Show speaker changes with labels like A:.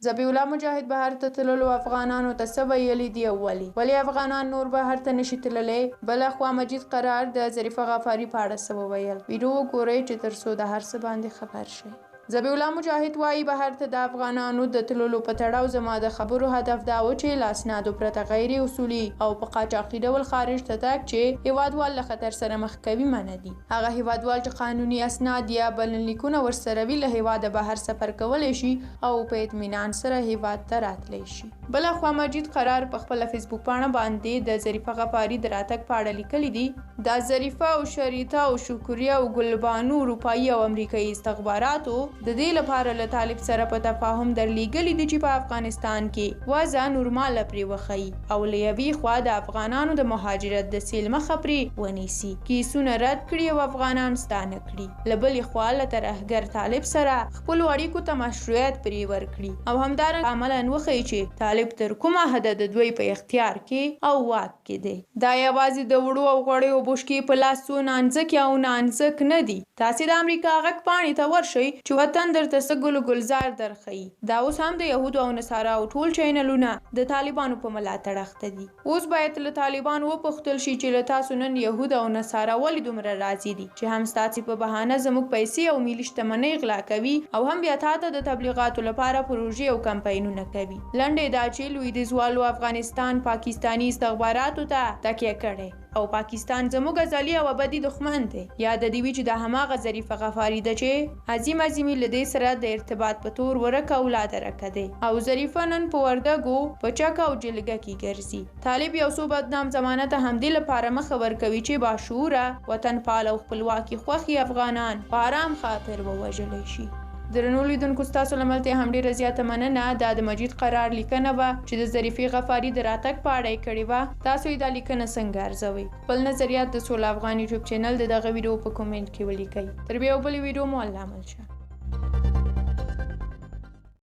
A: ذبیح الله مجاهد بهر ته تللو افغانانو ته څه ویلي دي او ولې افغانان نور بهر ته نشي تللی. بلخوا مجید قرار د ظریفه غفاري په اړه څه وویل. ویډیو وګورئ چې ترڅو د هر څه باندې خبر شئ. ذبیح الله مجاهد وایي بهر ته د افغانانو د تللو په تړاو زما د خبرو هدف دا و چې له اسنادو پرته غیر اصولي او په قاچاقي ډول خارج ته تګ چې هیوادوال له خطر سره مخ کوي منع دي. هغه هیوادوال چې قانوني اسناد یا بلنلیکونه ورسره وي له هیواده بهر سفر کولی شي او په اطمینان سره هیواد ته راتلی شي. بلخوا مجید قرار په خپله فیسبوک پاڼه باندې د ظریفه غفاري د راتګ په اړه لیکلي دي. دا ظریفه او شریطه او شکریه او ګلبانو اروپایي او امریکایي استخباراتو د دې لپاره له طالب سره په تفاهم درلیږلي دي چې په افغانستان کې وضع نورماله پرې وښیي او له یوې خوا د افغانانو د مهاجرت د سیل مخه پرې ونیسي، کیسونه رد کړي او افغانان ستانه کړي. له بلې خوا له ترهګر طالب سره خپلو اړیکو ته مشروعیت پرې ورکړي او همدارنګه عملاً وښیي چې طالب تر کومه حده د دوی په اختیار کې او واک کې دی. دا یوازې د وړو او غوړیو بوشکې په لاس څو نانځکې او نانځک نه دي. تاسې د امریکا غږ پاڼې ته ورشئ چې وطن درته څه ګل ګلزار درښیي. دا اوس هم د یهودو او نصاراو ټول چینلونه د طالبانو په ملاتړ اخته دي. اوس باید له طالبانو وپوښتل شي چې له تاسو نن یهود او نصارا ولې دومره راضي دي چې هم ستاسې په بهانه زموږ پیسې او ملي شتمنۍ غلا کوي او هم بیا تاته د تبلیغاتو لپاره پروژې او کمپاینونه کوي. لنډې دا چې لویدیځوالو افغانستان پاکستاني استخباراتو ته تکیه کړې او پاکستان زموږ ازلي او ابدي دښمن دی. یاد دې وي چې د هماغه ظریفه غفاري ده چې عظیمي له دې سره د ارتباط په تور ورکه اولاد رکه دی او ظریفه نن په وردګو په چک او جلګه کې ګرځي. طالب یو څو بدنام زمانه ته همدې لپاره مخه ورکوي چې باشعوره وطن پال او خپلواکي خوښي افغانان په آرام خاطر ووژلی شي. درنو لیدونکو ستاسو له ملتیا هم ډېره زیاته مننه. دا د مجید قرار لیکنه وه چې د ظریفې غفاري د راتګ په اړه یې کړې وه. تاسو یې دا لیکنه څنګه ارزوئ؟ خپل نظریات د سوله افغان یوټیوب چینل د دغه ویډیو په کومنټ کې ولیکئ. تر بیا یو بلې ویډیو مو الله مل شه.